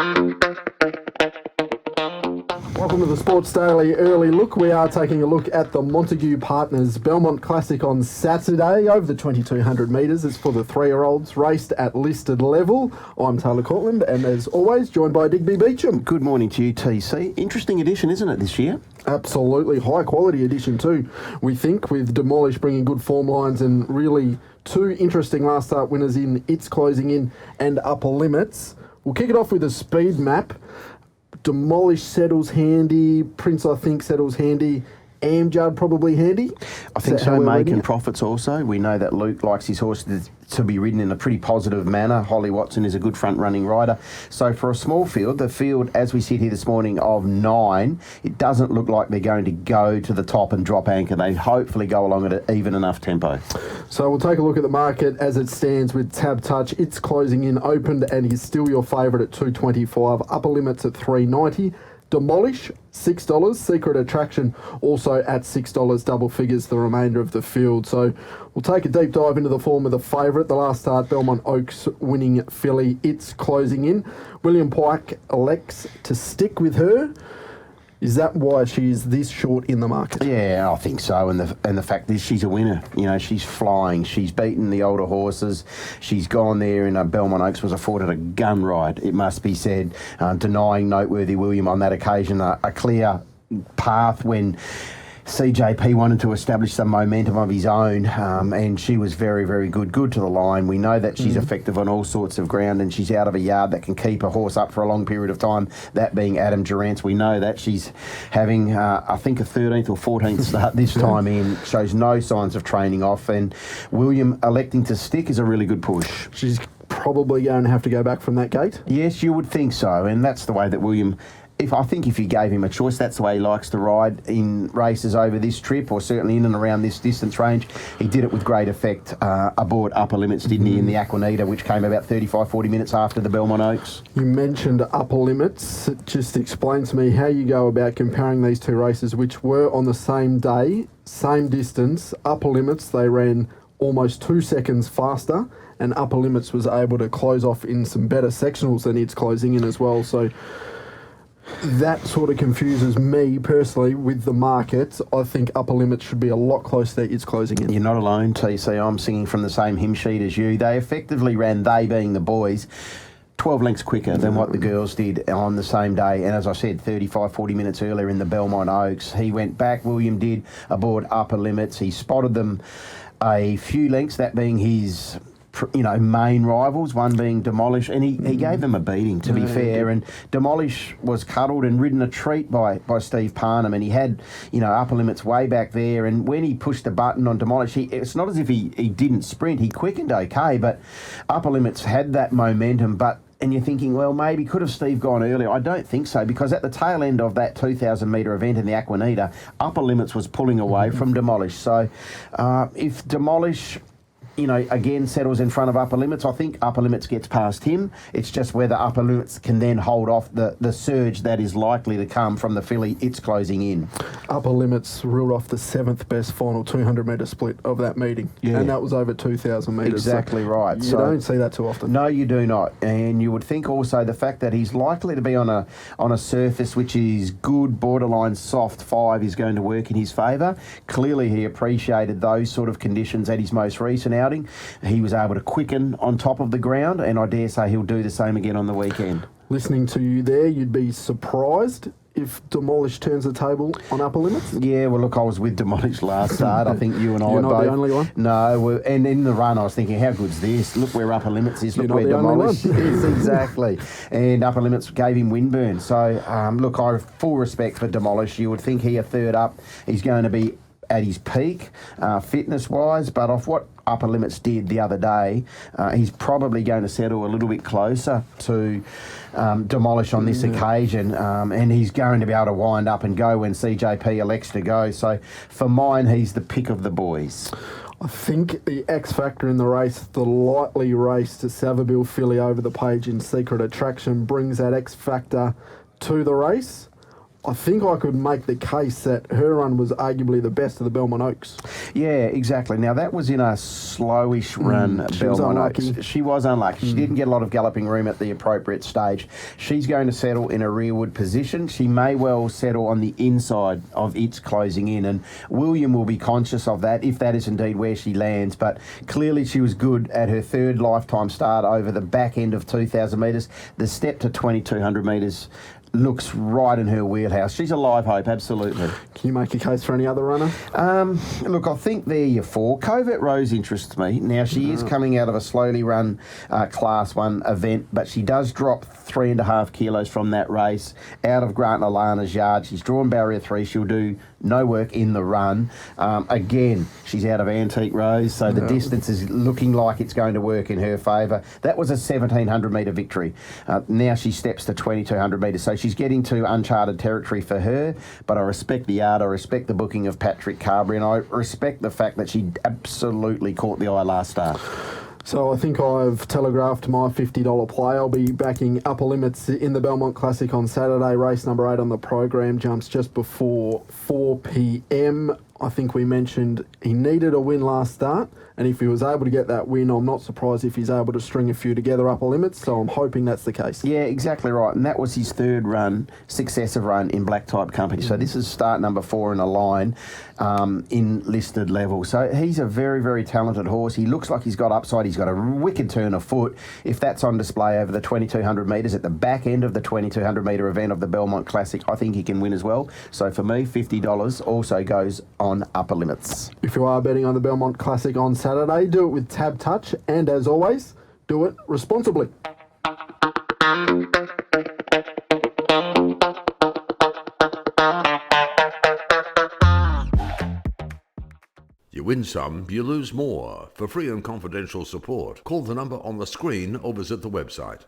Welcome to the Sports Daily Early Look. We are taking a look at the Montague Partners Belmont Classic on Saturday over the 2200 metres. It's for the 3-year-olds, raced at listed level. I'm Taylor Courtland, and as always, joined by Digby Beecham. Good morning to you, TC. Interesting edition, isn't it, this year? Absolutely. High quality edition too, we think, with Demolish bringing good form lines and really two interesting last start winners in It's Closing In and Upper Limits. We'll kick it off with a speed map. Demolish settles handy. Prince, I think, settles handy. Amjad probably handy. I think so. Making Profits also. We know that Luke likes his horse to be ridden in a pretty positive manner. Holly Watson is a good front-running rider. So for a small field, the field, as we sit here this morning, of 9, it doesn't look like they're going to go to the top and drop anchor. They hopefully go along at an even enough tempo. So we'll take a look at the market as it stands with Tab Touch. It's Closing In opened and is still your favourite at $2.25. Upper limits at $3.90. Demolish, $6. Secret Attraction also at $6, double figures the remainder of the field. So we'll take a deep dive into the form of the favourite. The last start, Belmont Oaks winning filly. It's Closing In. William Pike elects to stick with her. Is that why she's this short in the market? Yeah, I think so. And the fact is she's a winner. You know, she's flying. She's beaten the older horses. She's gone there, and Belmont Oaks was afforded a gun ride, it must be said, denying Noteworthy William on that occasion a clear path when CJP wanted to establish some momentum of his own, and she was very, very good to the line. We know that she's effective on all sorts of ground, and she's out of a yard that can keep a horse up for a long period of time, that being Adam Durrance. We know that she's having, I think, a 13th or 14th start this time in, shows no signs of training off, and William electing to stick is a really good push. She's probably going to have to go back from that gate? Yes, you would think so, and that's the way that William... I think if you gave him a choice, that's the way he likes to ride in races over this trip, or certainly in and around this distance range. He did it with great effect aboard Upper Limits, didn't he, in the Aquanita, which came about 35-40 minutes after the Belmont Oaks. You mentioned Upper Limits. Just explain to me how you go about comparing these two races, which were on the same day, same distance. Upper Limits, they ran almost 2 seconds faster, and Upper Limits was able to close off in some better sectionals than It's Closing In as well. So that sort of confuses me personally with the market. I think Upper Limits should be a lot closer to It's Closing In. You're not alone, TC. I'm singing from the same hymn sheet as you. They effectively ran, they being the boys, 12 lengths quicker than what the girls did on the same day. And as I said, 35-40 minutes earlier in the Belmont Oaks, he went back, William did, aboard Upper Limits. He spotted them a few lengths, that being his main rivals, one being Demolish, and he gave them a beating, to be fair. And Demolish was cuddled and ridden a treat by Steve Parnham, and he had, Upper Limits way back there. And when he pushed the button on Demolish, it's not as if he didn't sprint. He quickened okay, but Upper Limits had that momentum. And you're thinking, well, maybe could have Steve gone earlier? I don't think so, because at the tail end of that 2,000 metre event in the Aquanita, Upper Limits was pulling away from Demolish. So if Demolish... again, settles in front of Upper Limits, I think Upper Limits gets past him. It's just whether Upper Limits can then hold off the surge that is likely to come from the filly It's Closing In. Upper Limits ruled off the 7th best final 200 metre split of that meeting. Yeah. And that was over 2,000 metres. Exactly right. You don't see that too often. No, you do not. And you would think also the fact that he's likely to be on a surface which is good, borderline soft 5 is going to work in his favour. Clearly he appreciated those sort of conditions at his most recent outing. He was able to quicken on top of the ground, and I dare say he'll do the same again on the weekend. Listening to you there, you'd be surprised if Demolish turns the table on Upper Limits? Yeah, well, look, I was with Demolish last start. I think you and I You're were not both. the only one? No, and in the run I was thinking, how good's this? Look where Upper Limits is. Look You're where not the Demolish only one. is. Exactly. And Upper Limits gave him windburn. So, look, I have full respect for Demolish. You would think he a third up, he's going to be at his peak, fitness-wise, but off what Upper Limits did the other day, he's probably going to settle a little bit closer to Demolish on this occasion, and he's going to be able to wind up and go when CJP elects to go. So for mine, he's the pick of the boys. I think the X factor in the race, the lightly raced Savabeel filly over the page in Secret Attraction, brings that X factor to the race. I think I could make the case that her run was arguably the best of the Belmont Oaks. Yeah, exactly. Now, that was in a slowish run, she was Belmont unlucky. Oaks. She was unlucky. She didn't get a lot of galloping room at the appropriate stage. She's going to settle in a rearward position. She may well settle on the inside of its closing in, and William will be conscious of that if that is indeed where she lands. But clearly she was good at her third lifetime start over the back end of 2,000 metres. The step to 2,200 metres looks right in her wheelhouse. She's a live hope, absolutely. Can you make a case for any other runner? Look, I think they're your four. Covert Rose interests me. Now, she is coming out of a slowly run Class 1 event, but she does drop 3.5 kilos from that race out of Grant and Alana's yard. She's drawn barrier 3. She'll do no work in the run. Again, she's out of Antique Rose, so the distance is looking like it's going to work in her favour. That was a 1,700 metre victory. Now she steps to 2,200 metres, so she's getting to uncharted territory for her, but I respect the yard, I respect the booking of Patrick Carberry, and I respect the fact that she absolutely caught the eye last start. So I think I've telegraphed my $50 play. I'll be backing upper limits in the Belmont Classic on Saturday. Race number 8 on the program jumps just before 4 p.m. I think we mentioned he needed a win last start, and if he was able to get that win, I'm not surprised if he's able to string a few together upper limits, so I'm hoping that's the case. Yeah, exactly right, and that was his third run, successive run in black type company. So this is start number 4 in a line in listed level. So he's a very, very talented horse. He looks like he's got upside. He's got a wicked turn of foot. If that's on display over the 2,200 metres at the back end of the 2,200 metre event of the Belmont Classic, I think he can win as well. So for me, $50 also goes on upper limits. If you are betting on the Belmont Classic on Saturday, do it with Tab Touch, and as always, do it responsibly. You win some, you lose more. For free and confidential support, call the number on the screen or visit the website.